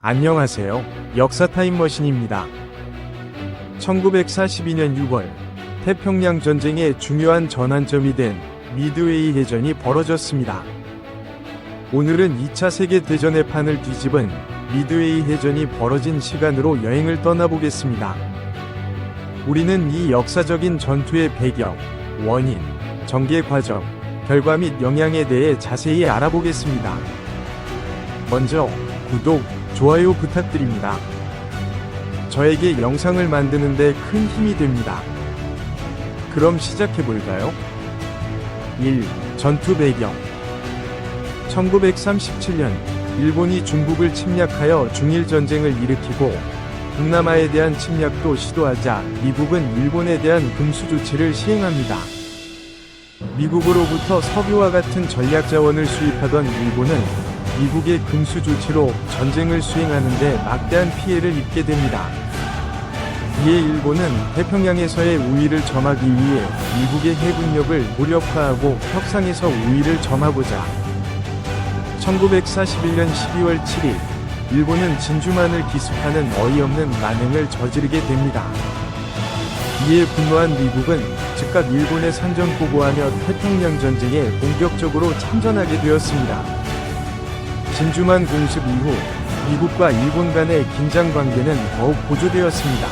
안녕하세요. 역사 타임머신입니다. 1942년 6월, 태평양 전쟁의 중요한 전환점이 된 미드웨이 해전이 벌어졌습니다. 오늘은 2차 세계대전의 판을 뒤집은 미드웨이 해전이 벌어진 시간으로 여행을 떠나보겠습니다. 우리는 이 역사적인 전투의 배경, 원인, 전개 과정, 결과 및 영향에 대해 자세히 알아보겠습니다. 먼저 구독, 좋아요 부탁드립니다. 저에게 영상을 만드는데 큰 힘이 됩니다. 그럼 시작해볼까요? 1. 전투 배경. 1937년, 일본이 중국을 침략하여 중일전쟁을 일으키고 동남아에 대한 침략도 시도하자 미국은 일본에 대한 금수 조치를 시행합니다. 미국으로부터 석유와 같은 전략 자원을 수입하던 일본은 미국의 금수 조치로 전쟁을 수행하는데 막대한 피해를 입게 됩니다. 이에 일본은 태평양에서의 우위를 점하기 위해 미국의 해군력을 무력화하고 협상에서 우위를 점하고자 1941년 12월 7일 일본은 진주만을 기습하는 어이없는 만행을 저지르게 됩니다. 이에 분노한 미국은 즉각 일본에 선전포고하며 태평양 전쟁에 본격적으로 참전하게 되었습니다. 진주만 공습 이후 미국과 일본 간의 긴장 관계는 더욱 고조되었습니다.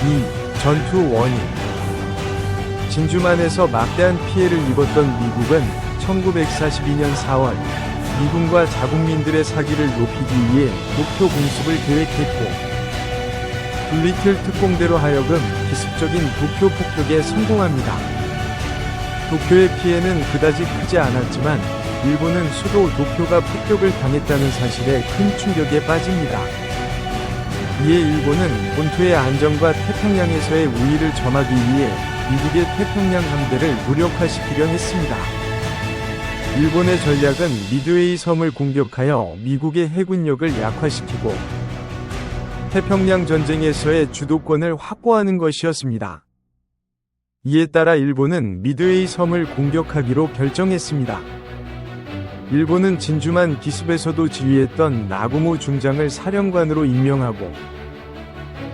2. 전투 원인. 진주만에서 막대한 피해를 입었던 미국은 1942년 4월 미군과 자국민들의 사기를 높이기 위해 도쿄 공습을 계획했고 둘리틀 특공대로 하여금 기습적인 도쿄 폭격에 성공합니다. 도쿄의 피해는 그다지 크지 않았지만 일본은 수도 도쿄가 폭격을 당했다는 사실에 큰 충격에 빠집니다. 이에 일본은 본토의 안정과 태평양에서의 우위를 점하기 위해 미국의 태평양 함대를 무력화시키려 했습니다. 일본의 전략은 미드웨이 섬을 공격하여 미국의 해군력을 약화시키고 태평양 전쟁에서의 주도권을 확보하는 것이었습니다. 이에 따라 일본은 미드웨이 섬을 공격하기로 결정했습니다. 일본은 진주만 기습에서도 지휘했던 나구모 중장을 사령관으로 임명하고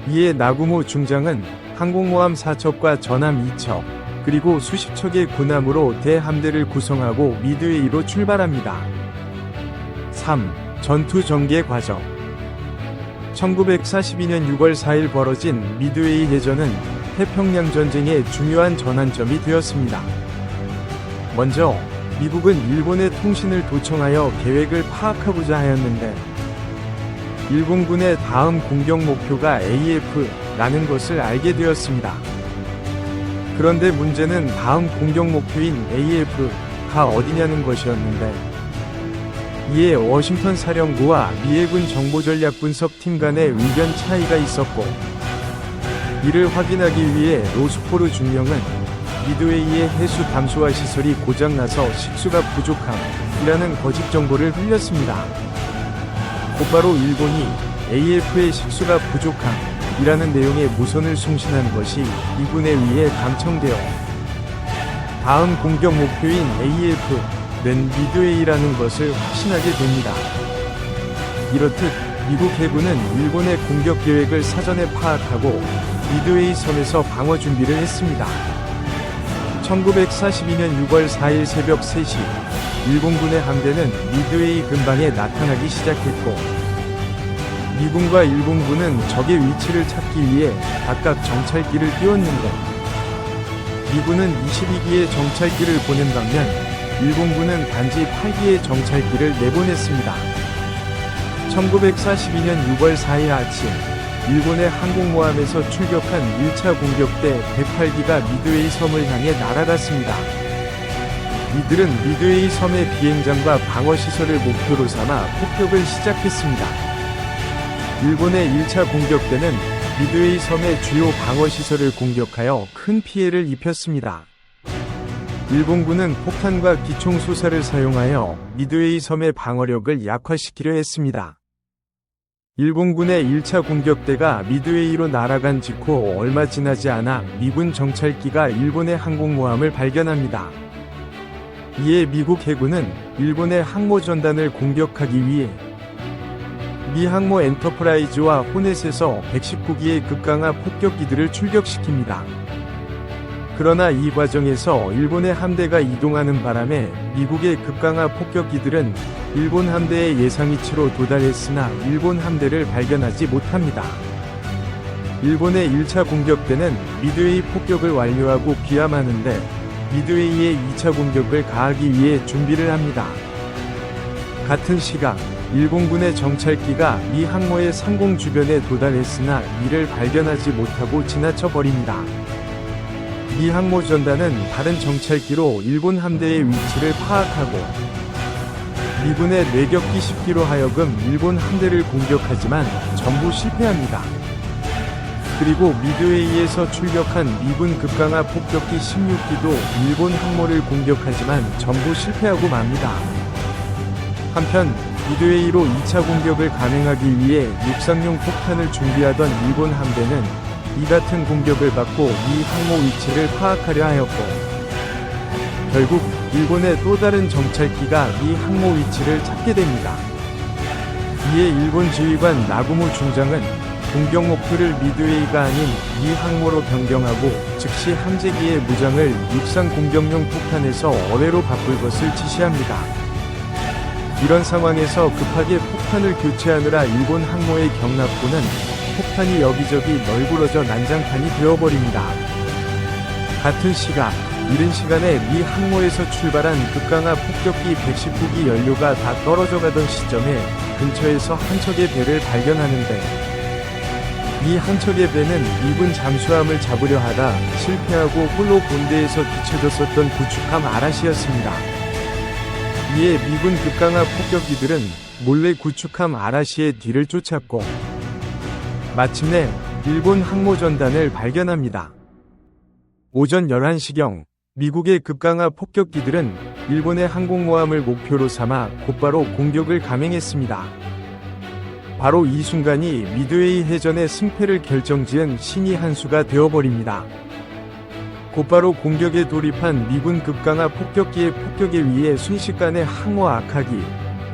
이에 나구모 중장은 항공모함 4척과 전함 2척 그리고 수십 척의 군함으로 대함대를 구성하고 미드웨이로 출발합니다. 3. 전투 전개 과정. 1942년 6월 4일 벌어진 미드웨이 해전은 태평양 전쟁의 중요한 전환점이 되었습니다. 먼저 미국은 일본의 통신을 도청하여 계획을 파악하고자 하였는데 일본군의 다음 공격 목표가 AF라는 것을 알게 되었습니다. 그런데 문제는 다음 공격 목표인 AF가 어디냐는 것이었는데 이에 워싱턴 사령부와 미해군 정보전략분석팀 간의 의견 차이가 있었고 이를 확인하기 위해 로스포르 중령은 미드웨이의 해수 담수화 시설이 고장나서 식수가 부족함이라는 거짓 정보를 흘렸습니다. 곧바로 일본이 AF의 식수가 부족함이라는 내용의 무선을 송신한 것이 미군에 의해 감청되어 다음 공격 목표인 AF는 미드웨이라는 것을 확신하게 됩니다. 이렇듯 미국 해군은 일본의 공격 계획을 사전에 파악하고 미드웨이 섬에서 방어 준비를 했습니다. 1942년 6월 4일 새벽 3시, 일본군의 함대는 미드웨이 근방에 나타나기 시작했고, 미군과 일본군은 적의 위치를 찾기 위해 각각 정찰기를 띄웠는데, 미군은 22기의 정찰기를 보낸 반면, 일본군은 단지 8기의 정찰기를 내보냈습니다. 1942년 6월 4일 아침, 일본의 항공모함에서 출격한 1차 공격대 108기가 미드웨이 섬을 향해 날아갔습니다. 이들은 미드웨이 섬의 비행장과 방어시설을 목표로 삼아 폭격을 시작했습니다. 일본의 1차 공격대는 미드웨이 섬의 주요 방어시설을 공격하여 큰 피해를 입혔습니다. 일본군은 폭탄과 기총소사를 사용하여 미드웨이 섬의 방어력을 약화시키려 했습니다. 일본군의 1차 공격대가 미드웨이로 날아간 직후 얼마 지나지 않아 미군 정찰기가 일본의 항공모함을 발견합니다. 이에 미국 해군은 일본의 항모전단을 공격하기 위해 미 항모 엔터프라이즈와 호넷에서 119기의 급강하 폭격기들을 출격시킵니다. 그러나 이 과정에서 일본의 함대가 이동하는 바람에 미국의 급강하 폭격기들은 일본 함대의 예상 위치로 도달했으나 일본 함대를 발견하지 못합니다. 일본의 1차 공격 때는 미드웨이 폭격을 완료하고 귀함하는데 미드웨이의 2차 공격을 가하기 위해 준비를 합니다. 같은 시각 일본군의 정찰기가 미 항모의 상공 주변에 도달했으나 이를 발견하지 못하고 지나쳐 버립니다. 미 항모 전단은 다른 정찰기로 일본 함대의 위치를 파악하고 미군의 내격기 10기로 하여금 일본 함대를 공격하지만 전부 실패합니다. 그리고 미드웨이에서 출격한 미군 급강하 폭격기 16기도 일본 항모를 공격하지만 전부 실패하고 맙니다. 한편 미드웨이로 2차 공격을 감행하기 위해 육상용 폭탄을 준비하던 일본 함대는 이 같은 공격을 받고 미 항모 위치를 파악하려 하였고 결국 일본의 또 다른 정찰기가 미 항모 위치를 찾게 됩니다. 이에 일본 지휘관 나구모 중장은 공격 목표를 미드웨이가 아닌 미 항모로 변경하고 즉시 함재기의 무장을 육상 공격용 폭탄에서 어뢰로 바꿀 것을 지시합니다. 이런 상황에서 급하게 폭탄을 교체하느라 일본 항모의 경납고는 폭탄이 여기저기 널브러져 난장판이 되어버립니다. 같은 시각, 이른 시간에 미 항모에서 출발한 급강하 폭격기 119기 연료가 다 떨어져 가던 시점에 근처에서 한 척의 배를 발견하는데 이 한 척의 배는 미군 잠수함을 잡으려 하다 실패하고 홀로 본대에서 뒤쳐졌었던 구축함 아라시였습니다. 이에 미군 급강하 폭격기들은 몰래 구축함 아라시의 뒤를 쫓았고 마침내 일본 항모 전단을 발견합니다. 오전 11시경 미국의 급강하 폭격기들은 일본의 항공모함을 목표로 삼아 곧바로 공격을 감행했습니다. 바로 이 순간이 미드웨이 해전의 승패를 결정지은 신의 한 수가 되어버립니다. 곧바로 공격에 돌입한 미군 급강하 폭격기의 폭격에 의해 순식간에 항모 아카기,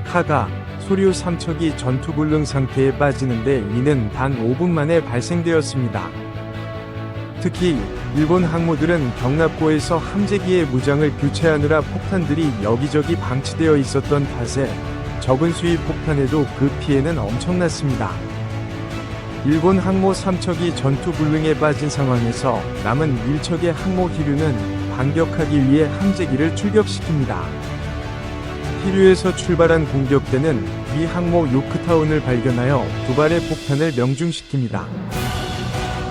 카가, 소류 3척이 전투불능 상태에 빠지는데 이는 단 5분 만에 발생되었습니다. 특히 일본 항모들은 경납고에서 함재기의 무장을 교체하느라 폭탄들이 여기저기 방치되어 있었던 탓에 적은 수의 폭탄에도 그 피해는 엄청났습니다. 일본 항모 3척이 전투불능에 빠진 상황에서 남은 1척의 항모 히류는 반격하기 위해 함재기를 출격시킵니다. 히류에서 출발한 공격대는 미 항모 요크타운을 발견하여 두 발의 폭탄을 명중시킵니다.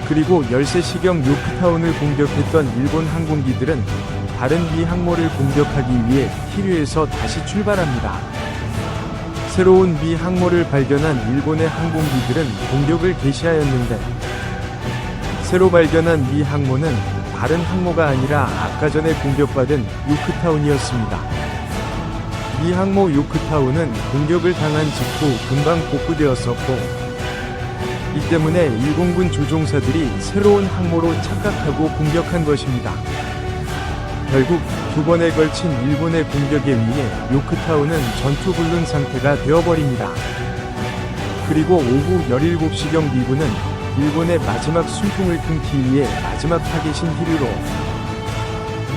그리고 13시경 요크타운을 공격했던 일본 항공기들은 다른 미 항모를 공격하기 위해 히류에서 다시 출발합니다. 새로운 미 항모를 발견한 일본의 항공기들은 공격을 개시하였는데 새로 발견한 미 항모는 다른 항모가 아니라 아까 전에 공격받은 요크타운이었습니다. 미 항모 요크타운은 공격을 당한 직후 금방 복구되었었고 이 때문에 일본군 조종사들이 새로운 항모로 착각하고 공격한 것입니다. 결국 두 번에 걸친 일본의 공격에 의해 요크타운은 전투불능 상태가 되어버립니다. 그리고 오후 17시경 미군은 일본의 마지막 순풍을 끊기 위해 마지막 타겟인 히류로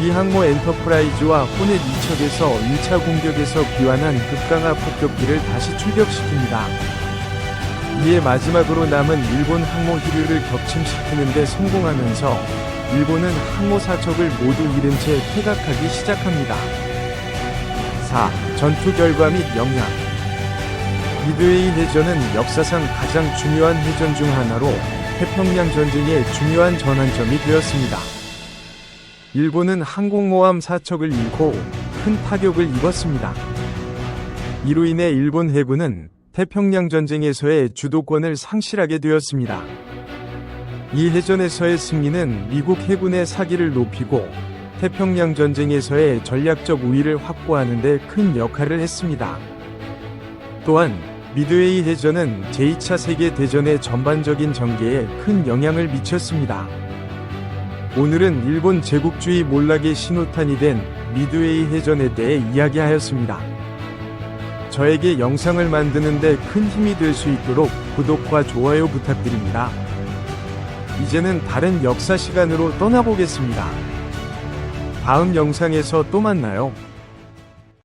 미 항모 엔터프라이즈와 호넷 2척에서 1차 공격에서 귀환한 급강하 폭격기를 다시 출격시킵니다. 이에 마지막으로 남은 일본 항모 히류를 격침시키는 데 성공하면서 일본은 항모 4척을 모두 잃은 채 퇴각하기 시작합니다. 4. 전투 결과 및 영향. 미드웨이 해전은 역사상 가장 중요한 해전 중 하나로 태평양 전쟁의 중요한 전환점이 되었습니다. 일본은 항공모함 4척을 잃고 큰 타격을 입었습니다. 이로 인해 일본 해군은 태평양 전쟁에서의 주도권을 상실하게 되었습니다. 이 해전에서의 승리는 미국 해군의 사기를 높이고 태평양 전쟁에서의 전략적 우위를 확보하는 데 큰 역할을 했습니다. 또한 미드웨이 해전은 제2차 세계대전의 전반적인 전개에 큰 영향을 미쳤습니다. 오늘은 일본 제국주의 몰락의 신호탄이 된 미드웨이 해전에 대해 이야기하였습니다. 저에게 영상을 만드는데 큰 힘이 될 수 있도록 구독과 좋아요 부탁드립니다. 이제는 다른 역사 시간으로 떠나보겠습니다. 다음 영상에서 또 만나요.